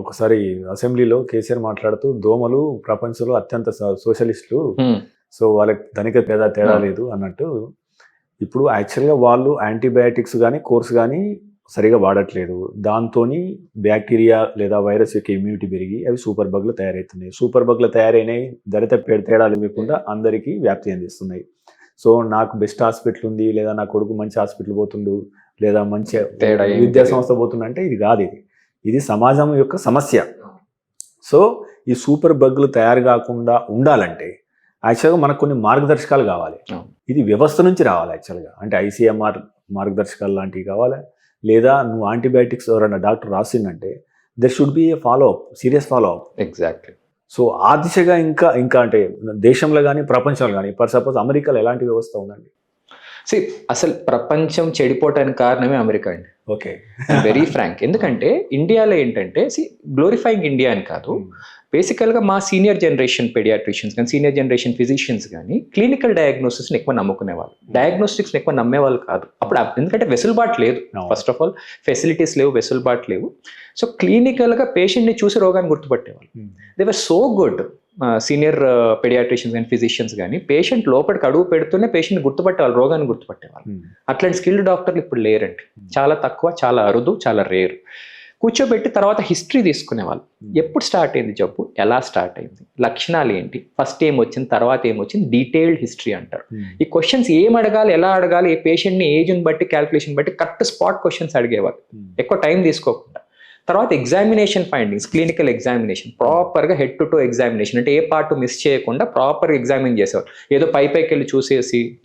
ఒకసారి అసెంబ్లీలో కేసీఆర్ మాట్లాడుతూ దోమలు ప్రపంచంలో అత్యంత సోషలిస్టులు, సో వాళ్ళకి ధనిక పేద తేడా లేదు అన్నట్టు. ఇప్పుడు యాక్చువల్గా వాళ్ళు యాంటీబయాటిక్స్ కానీ కోర్స్ కానీ సరిగా వాడట్లేదు. దాంతో బ్యాక్టీరియా లేదా వైరస్ యొక్క ఇమ్యూనిటీ పెరిగి అవి సూపర్ బగ్లు తయారవుతున్నాయి. సూపర్ బగ్లు తయారైనవి ధరిత తేడాలు ఇవ్వకుండా అందరికీ వ్యాప్తి అందిస్తున్నాయి. సో నాకు బెస్ట్ హాస్పిటల్ ఉంది, లేదా నా కొడుకు మంచి హాస్పిటల్ పోతుండు, లేదా మంచి విద్యా సంస్థ పోతుండు అంటే ఇది కాదు. ఇది సమాజం యొక్క సమస్య. సో ఈ సూపర్ బగ్లు తయారు కాకుండా ఉండాలంటే యాక్చువల్గా మనకు కొన్ని మార్గదర్శకాలు కావాలి. ఇది వ్యవస్థ నుంచి రావాలి యాక్చువల్గా. అంటే ICMR మార్గదర్శకాలు లాంటివి కావాలి. లేదా నువ్వు యాంటీబయాటిక్స్ ఎవరైనా డాక్టర్ రాసిందంటే there should be a follow up, serious follow up. Exactly. So ఆ దిశగా ఇంకా అంటే దేశంలో కానీ ప్రపంచంలో కానీ ఫర్ సపోజ్ అమెరికాలో ఎలాంటి వ్యవస్థ ఉందండి? అసలు ప్రపంచం చెడిపోవటానికి కారణమే అమెరికా అండి. Okay, very frank. ఎందుకంటే ఇండియాలో ఏంటంటే గ్లోరిఫైయింగ్ ఇండియా అని కాదు, బేసికల్గా మా సీనియర్ జనరేషన్ పెడియాట్రిషియన్స్ కానీ సీనియర్ జనరేషన్ ఫిజిషియన్స్ కానీ క్లినికల్ డయాగ్నోసిస్ని ఎక్కువ నమ్ముకునేవాళ్ళు, డయాగ్నోస్టిక్స్ని ఎక్కువ నమ్మేవాళ్ళు కాదు అప్పుడు. ఎందుకంటే వెసులుబాటు లేదు, ఫస్ట్ ఆఫ్ ఆల్ ఫెసిలిటీస్ లేవు, వెసులుబాటు లేవు. సో క్లినికల్గా పేషెంట్ని చూసి రోగాన్ని గుర్తుపట్టేవాళ్ళు. They were so good senior paediatricians కానీ ఫిజిషియన్స్ కానీ పేషెంట్ లోపలికి అడుగు పెడుతూనే పేషెంట్ గుర్తుపట్టేవాళ్ళు, రోగాన్ని గుర్తుపట్టేవాళ్ళు. అట్లాంటి స్కిల్డ్ డాక్టర్లు ఇప్పుడు లేరండి, చాలా తక్కువ, చాలా అరుదు, చాలా రేరు. కూర్చోబెట్టి తర్వాత హిస్టరీ తీసుకునేవాళ్ళు. ఎప్పుడు స్టార్ట్ అయింది జబ్బు, ఎలా స్టార్ట్ అయింది, లక్షణాలు ఏంటి, ఫస్ట్ ఏం వచ్చింది, తర్వాత ఏమొచ్చింది, డీటెయిల్డ్ హిస్టరీ అంటారు. ఈ క్వశ్చన్స్ ఏం అడగాలి, ఎలా అడగాలి, ఏ పేషెంట్ని ఏజ్ని బట్టి క్యాల్కులేషన్ బట్టి కరెక్ట్ స్పాట్ క్వశ్చన్స్ అడిగేవాళ్ళు, ఎక్కువ టైం తీసుకోకుండా. తర్వాత ఎగ్జామినేషన్ ఫైండింగ్స్, క్లినికల్ ఎగ్జామినేషన్, ప్రాపర్గా హెడ్ టు టో ఎగ్జామినేషన్, అంటే ఏ పార్ట్ మిస్ చేయకుండా ప్రాపర్గా ఎగ్జామిన్ చేసేవాళ్ళు. ఏదో పైకి వెళ్ళి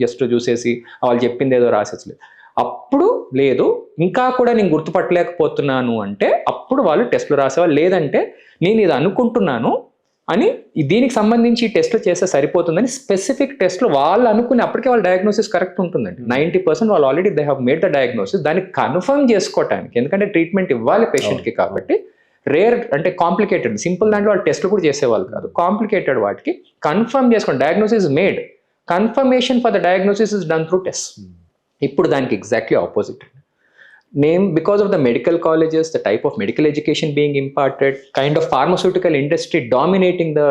జస్ట్ చూసేసి వాళ్ళు చెప్పింది ఏదో రాసేసలేదు. అప్పుడు లేదు ఇంకా కూడా నేను గుర్తుపట్టలేకపోతున్నాను అంటే అప్పుడు వాళ్ళు టెస్టులు రాసేవాళ్ళు. లేదంటే నేను ఇది అనుకుంటున్నాను అని దీనికి సంబంధించి ఈ టెస్టులు చేస్తే సరిపోతుందని స్పెసిఫిక్ టెస్టులు వాళ్ళు అనుకుని అప్పటికే వాళ్ళ డయాగ్నోసిస్ కరెక్ట్ ఉంటుందండి. 90% వాళ్ళు already they have made the diagnosis. దాన్ని కన్ఫర్మ్ చేసుకోవటానికి, ఎందుకంటే ట్రీట్మెంట్ ఇవ్వాలి పేషెంట్కి కాబట్టి, రేర్ అంటే కాంప్లికేటెడ్, సింపుల్ దాంట్లో వాళ్ళు టెస్టులు కూడా చేసేవాళ్ళు కాదు. కాంప్లికేటెడ్ వాటికి కన్ఫర్మ్ చేసుకోండి, diagnosis made, confirmation for the diagnosis is done through test. ఇప్పుడు దానికి exactly opposite. because of the medical colleges, the type of medical education being imparted, kind of pharmaceutical industry dominating the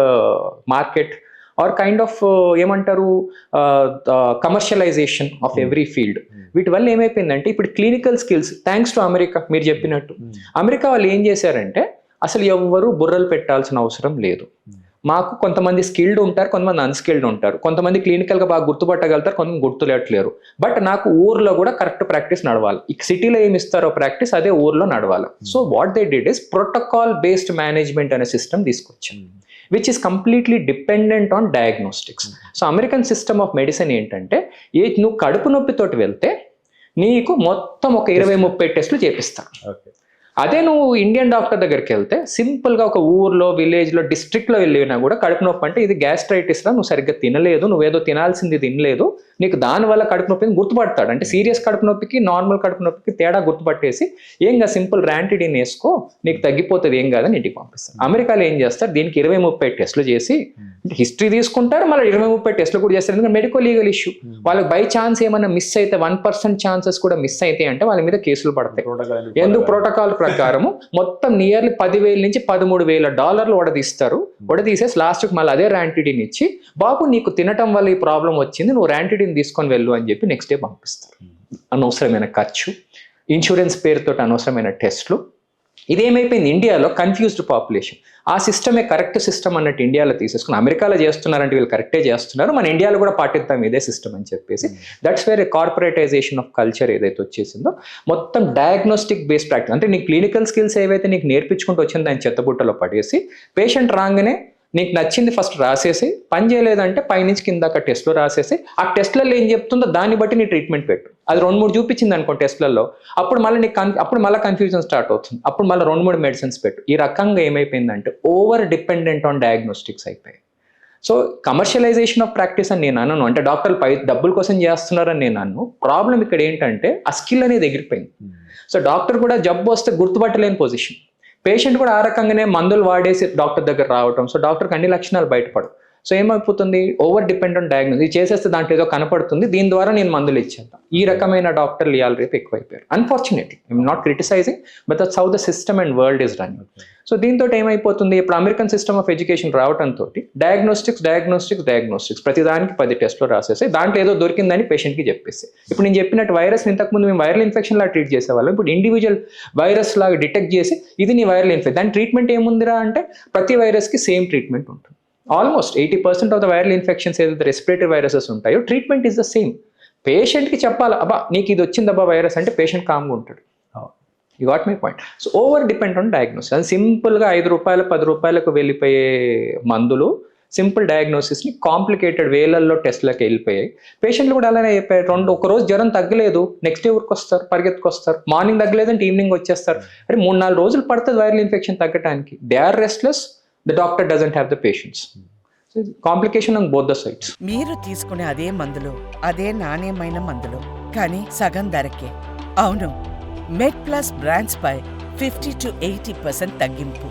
market, or kind of ఏమంటారు commercialisation of every field, వీటి వల్ల ఏమైపోయిందంటే ఇప్పుడు clinical skills thanks to America, మీరు చెప్పినట్టు America వాళ్ళు ఏం చేశారంటే అసలు ఎవ్వరూ బుర్రలు పెట్టాల్సిన అవసరం లేదు. మాకు కొంతమంది స్కిల్డ్ ఉంటారు, కొంతమంది అన్స్కిల్డ్ ఉంటారు, కొంతమంది క్లినికల్గా బాగా గుర్తుపట్టగలుగుతారు, కొంతమంది గుర్తులేట్లేరు. బట్ నాకు ఊర్లో కూడా కరెక్ట్ ప్రాక్టీస్ నడవాలి. ఈ సిటీలో ఏమి ఇస్తారో ప్రాక్టీస్ అదే ఊర్లో నడవాలి. So what they did is protocol based management అనే సిస్టమ్ తీసుకొచ్చాం, which is completely dependent on diagnostics. So American system of medicine ఏంటంటే నువ్వు కడుపు నొప్పితోటి వెళ్తే నీకు మొత్తం ఒక 20-30 టెస్టులు చేపిస్తారు. అదే నువ్వు ఇండియన్ డాక్టర్ దగ్గరికి వెళ్తే సింపుల్గా ఒక ఊర్లో, విలేజ్లో, డిస్ట్రిక్ట్లో వెళ్ళినా కూడా కడుపు నొప్పి అంటే ఇది గ్యాస్ట్రైటిస్లా, నువ్వు సరిగ్గా తినలేదు, నువ్వేదో తినాల్సింది తినలేదు, నీకు దానివల్ల కడుపు నొప్పిని గుర్తుపడతాడు. అంటే సీరియస్ కడుపు నొప్పికి నార్మల్ కడుపు నొప్పికి తేడా గుర్తుపట్టేసి ఏంగా సింపుల్ ర్యాంటిడిన్ వేసుకో నీకు తగ్గిపోతుంది, ఏం కాదని ఇంటికి పంపిస్తారు. అమెరికాలో ఏం చేస్తారు, దీనికి 20-30 టెస్టులు చేసి హిస్టరీ తీసుకుంటారు, మళ్ళీ 20-30 టెస్టులు కూడా చేస్తారు. ఎందుకంటే మెడికల్ లీగల్ ఇష్యూ, వాళ్ళకి బై ఛాన్స్ ఏమన్నా మిస్ అయితే 1% ఛాన్సెస్ కూడా మిస్ అయితే అంటే వాళ్ళ మీద కేసులు పడతాయి. ఎందుకు ప్రోటోకాల్ ప్రకారము మొత్తం నియర్లీ $10,000 నుంచి $13,000 వడదీస్తారు. వడదీసేసి లాస్ట్కి మళ్ళీ అదే ర్యాంటిడిన్ ఇచ్చి బాబు నీకు తినటం వల్ల ఈ ప్రాబ్లం వచ్చింది, నువ్వు ర్యాంటిడిన్ తీసుకొని వెళ్ళు అని చెప్పి నెక్స్ట్ డే పంపిస్తారు. అనవసరమైన ఖర్చు, ఇన్సూరెన్స్ పేరుతో అనవసరమైన టెస్టులు. ఇదేమైపోయింది, ఇండియాలో కన్ఫ్యూజ్డ్ పాపులేషన్. ఆ సిస్టమే కరెక్ట్ సిస్టమ్ అన్నట్టు ఇండియాలో తీసేసుకుని అమెరికాలో చేస్తున్నారంటే వీళ్ళు కరెక్టే చేస్తున్నారు, మన ఇండియాలో కూడా పాటిద్దాం ఇదే సిస్టమ్ అని చెప్పేసి that's where corporatisation of culture ఏదైతే వచ్చేసిందో మొత్తం డయాగ్నోస్టిక్ బేస్డ్ ప్రాక్టీస్. అంటే నీకు క్లినికల్ స్కిల్స్ ఏవైతే నీకు నేర్పించుకుంటూ వచ్చిందో దాన్ని చెత్తబుట్టలో పడేసి పేషెంట్ రాగానే నీకు నచ్చింది ఫస్ట్ రాసేసి, పని చేయలేదంటే పైనుంచి కిందాక టెస్ట్లో రాసేసి ఆ టెస్ట్లలో ఏం చెప్తుందో దాన్ని బట్టి నీ ట్రీట్మెంట్ పెట్టు. అది 2-3 చూపించింది అనుకో టెస్ట్లలో, అప్పుడు మళ్ళీ నీకు అప్పుడు మళ్ళీ కన్ఫ్యూజన్ స్టార్ట్ అవుతుంది, అప్పుడు మళ్ళీ 2-3 మెడిసిన్స్ పెట్టు. ఈ రకంగా ఏమైపోయిందంటే ఓవర్ డిపెండెంట్ ఆన్ డయాగ్నోస్టిక్స్ అయిపోయాయి. సో కమర్షియలైజేషన్ ఆఫ్ ప్రాక్టీస్ అని నేను అనను, అంటే డాక్టర్లు డబ్బుల కోసం చేస్తున్నారని నేను అన్ను. ప్రాబ్లం ఇక్కడ ఏంటంటే ఆ స్కిల్ అనేది ఎగిరిపోయింది. సో డాక్టర్ కూడా జబ్బు వస్తే గుర్తుపట్టలేని పొజిషన్, పేషెంట్ కూడా ఆ రకంగానే మందులు వాడేసి డాక్టర్ దగ్గర రావటం. సో డాక్టర్కి అన్ని లక్షణాలు బయటపడవు. సో ఏమైపోతుంది, ఓవర్ డిపెండ్ ఆన్ డయాగ్నోస్. ఇది చేసేస్తే దాంట్లో ఏదో కనపడుతుంది, దీని ద్వారా నేను మందులు ఇచ్చేద్దాం. ఈ రకమైన డాక్టర్లు ఇవాళ రేపు ఎక్కువైపోయారు. Unfortunately, I'm not criticising, but that's how the system and world is running. So దీంతో ఏమైపోతుంది, ఇప్పుడు అమెరికన్ సిస్టమ్ ఆఫ్ ఎడ్యుకేషన్ రావడంతో డయాగ్నోస్టిక్స్ ప్రతిదానికి 10 టెస్టులు రాసేసి దాంట్లో ఏదో దొరికిందని పేషెంట్కి చెప్పేసి, ఇప్పుడు నేను చెప్పినట్టు వైరస్ ఇంతకుముందు మేము వైరల్ ఇన్ఫెక్షన్ లాగా ట్రీట్ చేసేవాళ్ళం, ఇప్పుడు ఇండివిజువల్ వైరస్ లాగా డిటెక్ట్ చేసి ఇది నీ వైరల్ ఇన్ఫెక్షన్, దాని ట్రీట్మెంట్ ఏముందిరా అంటే ప్రతి వైరస్కి సేమ్ ట్రీట్మెంట్ ఉంటుంది. Almost 80% of the viral infections ఏదైతే రెస్పిరేటరీ వైరసెస్ ఉంటాయో ట్రీట్మెంట్ ఈస్ ద సేమ్. పేషెంట్కి చెప్పాలి, అబ్బా నీకు ఇది వచ్చిందబ్బా వైరస్ అంటే పేషెంట్ కామ్గా ఉంటాడు. You got my point. So over depend on diagnosis. అది సింపుల్గా 5 రూపాయలు 10 రూపాయలకు వెళ్ళిపోయే మందులు సింపుల్ డయాగ్నోసిస్ని కాంప్లికేటెడ్ వేలల్లో టెస్ట్లకి వెళ్ళిపోయాయి. పేషెంట్లు కూడా అలానే అయిపోయారు. ఒక రోజు జ్వరం తగ్గలేదు, నెక్స్ట్ డే ఊరికి వస్తారు, పరిగెత్తుకొస్తారు. మార్నింగ్ తగ్గలేదంటే ఈవినింగ్ వచ్చేస్తారు. అరే 3-4 రోజులు పడుతుంది వైరల్ ఇన్ఫెక్షన్ తగ్గడానికి. They are restless, the doctor doesn't have the patients. Complication on both the sides. మీరు తీసుకునే అదే మందులు, అదే నాణ్యమైన మందులు, కానీ సగం ధరకే. అవును, మెడ్ ప్లస్ బ్రాండ్స్ పై 50 to 80% తగ్గింపు.